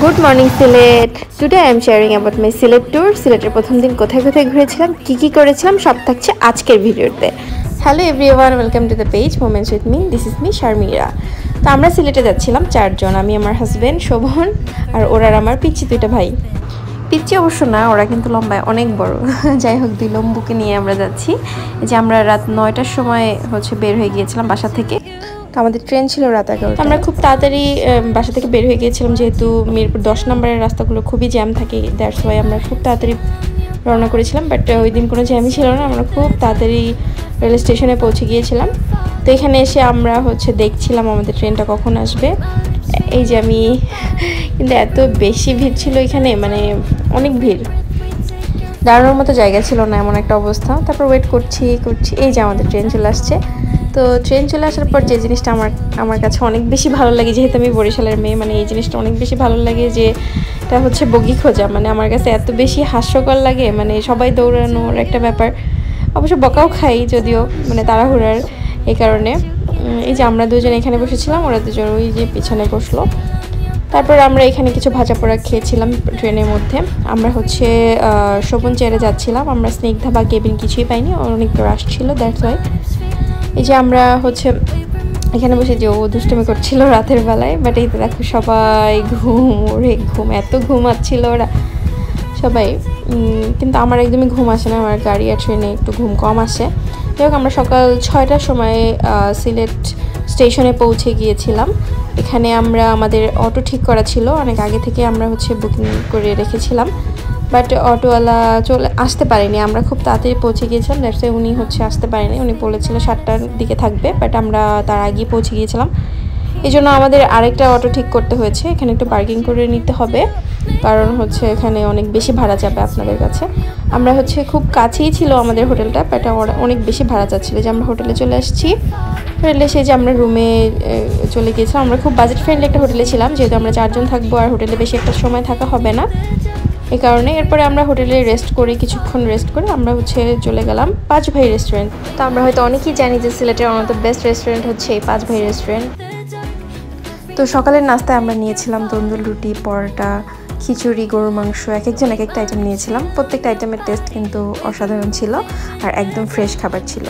Good morning Silet. Today I am sharing about my Silet tour. সিলেটের প্রথম দিন কোথায় কোথায় ঘুরেছিলাম, কি করেছিলাম সব থাকছে আজকের ভিডিওতে। Hello everyone, welcome to the page Moments with me. This is me Sharmira. তো আমরা সিলেটে যাচ্ছিলাম চারজন, আমি আমার হাজবেন্ড শোভন আর ওরা আমার পিচ্চি দুইটা ভাই। পিচ্চি অবশ্য না, ওরা কিন্তু লম্বায় অনেক বড়। যাই হোক, দুই লম্বুকে নিয়ে আমরা যাচ্ছি। এই যে আমরা রাত 9টার সময় বের হয়ে গিয়েছিলাম বাসা থেকে। আমাদের ট্রেন ছিল রাত 11টায়। আমরা খুব তাড়াতাড়ি বাসা থেকে বের হয়ে গিয়েছিলাম, যেহেতু মিরপুর 10 নম্বরের রাস্তাগুলো খুবই জ্যাম থাকে, দ্যাটস ওয়াই আমরা খুব তাড়াতাড়ি রওনা করেছিলাম। বাট ওই দিন কোনো জ্যামই ছিল না, আমরা খুব তাড়াতাড়ি রেল স্টেশনে পৌঁছে গিয়েছিলাম। তো এখানে এসে আমরা দেখছিলাম আমাদের ট্রেনটা কখন আসবে। এই যে আমি কিন্তু এত বেশি ভিড় ছিল এখানে, মানে অনেক ভিড়, দাঁড়ানোর মতো জায়গা ছিল না, এমন একটা অবস্থা। তারপর ওয়েট করছি, এই যে আমাদের ট্রেন চলে আসছে। তো ট্রেন চলে আসার পর যে জিনিসটা আমার কাছে অনেক বেশি ভালো লাগে, যেহেতু আমি বরিশালের মেয়ে, মানে এই জিনিসটা অনেক বেশি ভালো লাগে, যে এটা বগি খোঁজা। মানে আমার কাছে এত বেশি হাস্যকর লাগে, মানে সবাই দৌড়ানোর একটা ব্যাপার। অবশ্য বকাও খাই যদিও, মানে তাড়াহুড়ার এই কারণে। এই যে আমরা দুজন এখানে বসেছিলাম, ওরা দুজন ওই যে পিছনে বসলো। তারপর আমরা এখানে কিছু ভাজা পোড়া খেয়েছিলাম ট্রেনের মধ্যে। আমরা শোভন চেয়ারে যাচ্ছিলাম, আমরা স্নিগ্ধা বা কেবিন কিছুই পাইনি, অনেক রাশ ছিল, দ্যাটস ওয়াই। এই যে আমরা এখানে বসে যে ও দুষ্টুমি করছিল রাতের বেলায়। বাট এই তো দেখো সবাই ঘুম এত ঘুমাচ্ছিল ওরা সবাই, কিন্তু আমার একদমই ঘুম আসে না, আমার গাড়ি আর ট্রেনে একটু ঘুম কম আসে। যাই হোক, আমরা সকাল 6টার সময় সিলেট স্টেশনে পৌঁছে গিয়েছিলাম। এখানে আমরা আমাদের অটো ঠিক করা ছিল, অনেক আগে থেকে আমরা বুকিং করে রেখেছিলাম। বাট অটোওয়ালা আসতে পারেনি, আমরা খুব তাড়াতাড়ি পৌঁছে গিয়েছিলাম, দ্যাটস ওয়াই উনি আসতে পারেনি। উনি বলেছিল 7টার দিকে থাকবে, বাট আমরা তার আগেই পৌঁছে গিয়েছিলাম। এই জন্য আমাদের আরেকটা অটো ঠিক করতে হয়েছে। এখানে একটু পার্কিং করে নিতে হবে, কারণ এখানে অনেক বেশি ভাড়া যাবে আপনাদের কাছে। আমরা খুব কাছেই ছিল আমাদের হোটেলটা, বাট অনেক বেশি ভাড়া যাচ্ছিলো। যে আমরা হোটেলে চলে আসছি, হোটেলে এসে যে আমরা রুমে চলে গিয়েছিলাম। আমরা খুব বাজেট ফ্রেন্ডলি একটা হোটেলে ছিলাম, যেহেতু আমরা 4জন থাকবো আর হোটেলে বেশি একটা সময় থাকা হবে না, এই কারণে। এরপরে আমরা হোটেলে কিছুক্ষণ রেস্ট করে আমরা চলে গেলাম 5 ভাই রেস্টুরেন্ট। তো আমরা হয়তো অনেকেই জানি যে সিলেটের one of the best restaurant এই 5 ভাই রেস্টুরেন্ট। তো সকালের নাস্তায় আমরা নিয়েছিলাম তন্দুর রুটি, পরোটা, খিচুড়ি, গরুর মাংস, একজন এক একটা আইটেম নিয়েছিলাম। প্রত্যেকটা আইটেমের টেস্ট কিন্তু অসাধারণ ছিল আর একদম ফ্রেশ খাবার ছিল।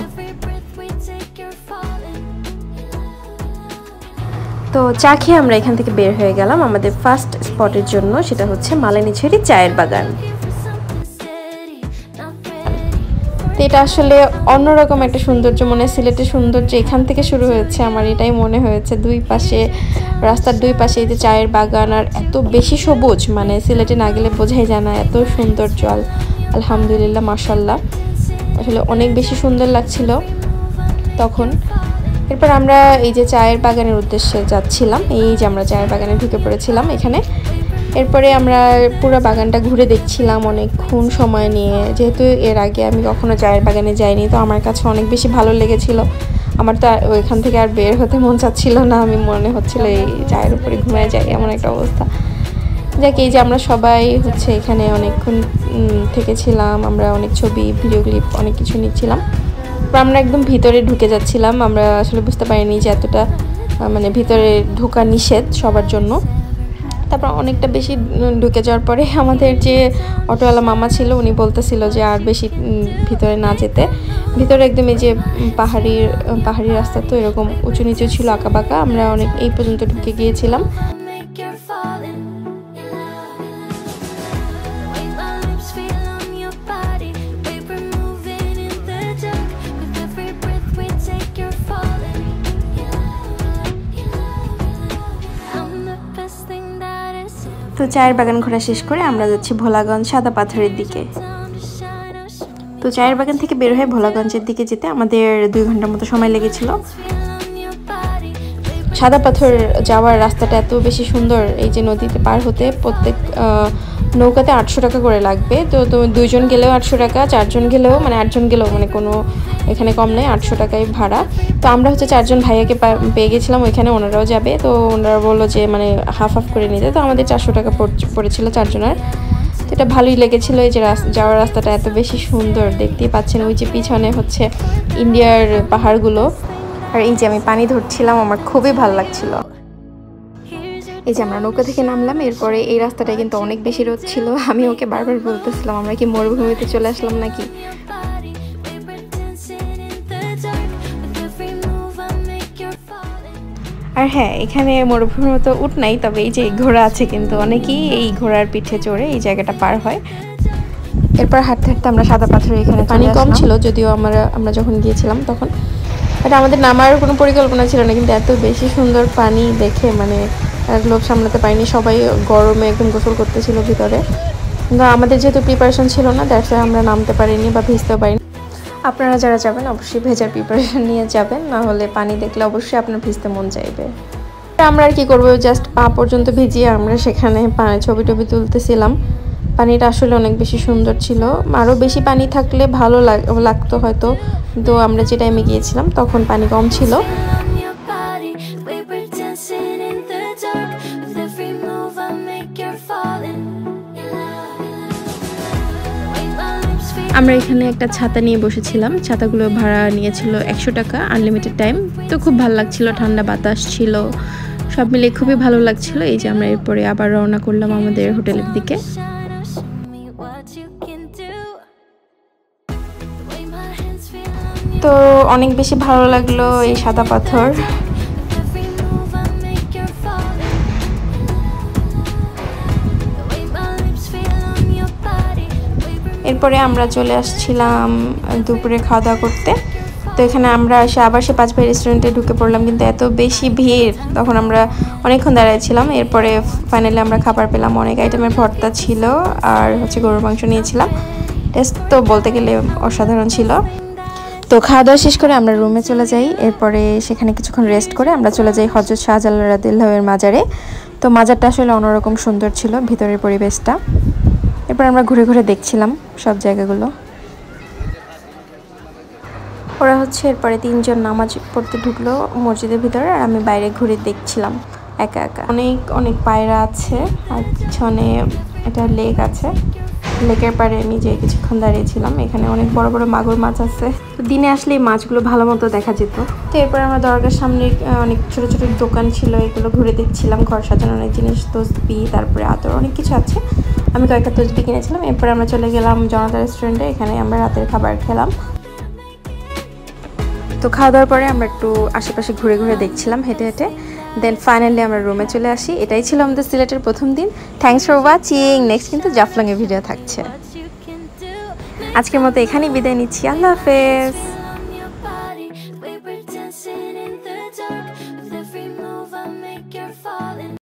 তো চা খেয়ে আমরা এখান থেকে বের হয়ে গেলাম আমাদের ফার্স্ট স্পটের জন্য, সেটা মালানিছড়ি চায়ের বাগান। তো এটা আসলে অন্যরকম একটা সৌন্দর্য, মনে সিলেটের সৌন্দর্য এখান থেকে শুরু হয়েছে, আমার এটাই মনে হয়েছে। রাস্তার দুই পাশে এই যে চায়ের বাগান, আর এত বেশি সবুজ, মানে সিলেটে না গেলে বোঝাই যায় না এত সৌন্দর্য। আলহামদুলিল্লাহ, মাশাআল্লাহ, আসলে অনেক বেশি সুন্দর লাগছিল তখন। এরপর আমরা এই যে চায়ের বাগানের উদ্দেশ্যে যাচ্ছিলাম, এই যে আমরা চায়ের বাগানে ঢুকে পড়েছিলাম এখানে। এরপরে আমরা পুরো বাগানটা ঘুরে দেখছিলাম অনেকক্ষণ সময় নিয়ে, যেহেতু এর আগে আমি কখনো চায়ের বাগানে যাইনি, তো আমার কাছে অনেক বেশি ভালো লেগেছিল। আমার তো ওইখান থেকে আর বের হতে মন চাচ্ছিল না, আমি মনে হচ্ছিল এই চায়ের উপরে ঘুমিয়ে যাই, এমন একটা অবস্থা। যাক, এই যে আমরা সবাই এখানে অনেকক্ষণ থেকেছিলাম, আমরা অনেক ছবি, ভিডিও ক্লিপ, অনেক কিছু নিচ্ছিলাম। আমরা একদম ভিতরে ঢুকে যাচ্ছিলাম, আমরা আসলে বুঝতে পারিনি যে এতটা মানে ভিতরে ঢোকা নিষেধ সবার জন্য। তারপর অনেকটা বেশি ঢুকে যাওয়ার পরে আমাদের যে অটোওয়ালা মামা ছিল, উনি বলতেছিল যে আর বেশি ভিতরে না যেতে। ভিতরে একদম এই যে পাহাড়ি রাস্তা, তো এরকম উঁচু নিচু ছিল, আঁকাবাঁকা। আমরা অনেক এই পর্যন্ত ঢুকে গিয়েছিলাম। তো চায়ের বাগান ঘোরা শেষ করে আমরা যাচ্ছি ভোলাগঞ্জ সাদা পাথরের দিকে। তো চায়ের বাগান থেকে বের হয়ে ভোলাগঞ্জের দিকে যেতে আমাদের 2 ঘন্টার মতো সময় লেগেছিল। সাদা পাথর যাওয়ার রাস্তাটা এত বেশি সুন্দর, এই যে নদীতে পার হতে প্রত্যেক নৌকাতে 800 টাকা করে লাগবে। তো 2 জন গেলেও 800 টাকা, 4 জন গেলেও, মানে 8 জন গেলেও, মানে কোনো এখানে কম নেই, 800 টাকাই ভাড়া। তো আমরা 4 জন ভাইয়াকে পেয়ে গেছিলাম ওইখানে, ওনারাও যাবে। তো ওনারা বললো যে মানে হাফ করে নিতে, তো আমাদের 400 টাকা পড়েছিল 4 জনের। তো এটা ভালোই লেগেছিল। এই যে যাওয়ার রাস্তাটা এত বেশি সুন্দর, দেখতেই পাচ্ছেন ওই যে পিছনে ইন্ডিয়ার পাহাড়গুলো, আর এই যে আমি পানি ধরছিলাম, আমার খুবই ভালো লাগছিল। এই যে আমরা নৌকা থেকে নামলাম, এরপরে এই রাস্তাটায় কিন্তু অনেক বেশি রোদ ছিল। আমি ওকে বারবার বলতেছিলাম আমরা কি মরুভূমিতে চলে আসলাম নাকি। আর হ্যাঁ, এখানে মরুভূমির মতো উট নাই, তবে এই যে ঘোড়া আছে, কিন্তু অনেকেই এই ঘোড়ার পিঠে চড়ে এই জায়গাটা পার হয়। এরপর হাঁটতে হাঁটতে আমরা সাদা পাথরে এখানে পানি কম ছিল, যদিও আমরা যখন গিয়েছিলাম তখন। এটা আমাদের নামার কোনো পরিকল্পনা ছিল না, কিন্তু এত বেশি সুন্দর পানি দেখে মানে লোভ সামলাতে পারিনি। সবাই গরমে একদম গোসল করতেছিল ভিতরে, কিন্তু আমাদের যেহেতু প্রিপারেশন ছিল না, দ্যাটস ওয়াই আমরা নামতে পারিনি বা ভিজতেও পারিনি। আপনারা যারা যাবেন অবশ্যই ভেজার প্রিপারেশন নিয়ে যাবেন, না হলে পানি দেখলে অবশ্যই আপনার ভিজতে মন চাইবে। আমরা আর কি করবো, জাস্ট পা পর্যন্ত ভিজিয়ে আমরা সেখানে ছবি টবি তুলতেছিলাম। পানিটা আসলে অনেক বেশি সুন্দর ছিল, আরও বেশি পানি থাকলে ভালো লাগতো হয়তো, কিন্তু আমরা যে টাইমে গিয়েছিলাম তখন পানি কম ছিল। আমরা এখানে একটা ছাতা নিয়ে বসেছিলাম, ছাতাগুলো ভাড়া নিয়েছিল 100 টাকা, আনলিমিটেড টাইম। তো খুব ভালো লাগছিল, ঠান্ডা বাতাস ছিল, সব মিলে খুবই ভালো লাগছিল। এই যে আমরা এরপরে আবার রওনা করলাম আমাদের হোটেলের দিকে। তো অনেক বেশি ভালো লাগলো এই সাদা পাথর। এরপরে আমরা চলে আসছিলাম দুপুরে খাওয়া দাওয়া করতে। তো এখানে আমরা এসে আবার সে 5 ভাই রেস্টুরেন্টে ঢুকে পড়লাম, কিন্তু এত বেশি ভিড়, তখন আমরা অনেকক্ষণ দাঁড়াইছিলাম। এরপরে ফাইনালি আমরা খাবার পেলাম, অনেক আইটেমের ভর্তা ছিল, আর হচ্ছে গরুর মাংস নিয়েছিলাম। টেস্ট তো বলতে গেলে অসাধারণ ছিল। তো খাওয়া দাওয়া শেষ করে আমরা রুমে চলে যাই। এরপরে সেখানে কিছুক্ষণ রেস্ট করে আমরা চলে যাই হযরত শাহজালাল রাদিয়াল্লাহু আনহুর মাজারে। তো মাজারটা আসলে অন্যরকম সুন্দর ছিল, ভিতরের পরিবেশটা। এরপর আমরা ঘুরে ঘুরে দেখছিলাম সব জায়গাগুলো। ওরা হচ্ছে এরপরে 3 জন নামাজ পড়তে ঢুকলো মসজিদের ভিতরে, আর আমি বাইরে ঘুরে দেখছিলাম একা একা। অনেক অনেক পায়রা আছে, আর পিছনে একটা লেক আছে। লেকের পাড়ে আমি যে কিছুক্ষণ দাঁড়িয়েছিলাম, এখানে অনেক বড় বড় মাগুর মাছ আছে। তো দিনে আসলে এই মাছগুলো ভালো মতো দেখা যেত। তো এরপর আমরা দরগার সামনে অনেক ছোট ছোট দোকান ছিল, এগুলো ঘুরে দেখছিলাম। ঘর সাজানোর অনেক জিনিস, তসবি, তারপরে আতর, অনেক কিছু আছে। আমি কয়েকটা তসবি কিনেছিলাম। এরপর আমরা চলে গেলাম জনতা রেস্টুরেন্টে, এখানে আমরা রাতের খাবার খেলাম। তো খাওয়া দাওয়ার পরে আমরা একটু আশেপাশে ঘুরে ঘুরে দেখছিলাম হেঁটে হেঁটে। দেন ফাইনালি আমরা রুমে চলে আসি। এটাই ছিল আমাদের সিলেটের প্রথম দিন। Thanks for watching. নেক্সট কিন্তু জাফলংয়ের ভিডিও থাকছে। আজকের মতো এখানেই বিদায় নিচ্ছি। আল্লাহ হাফেজ।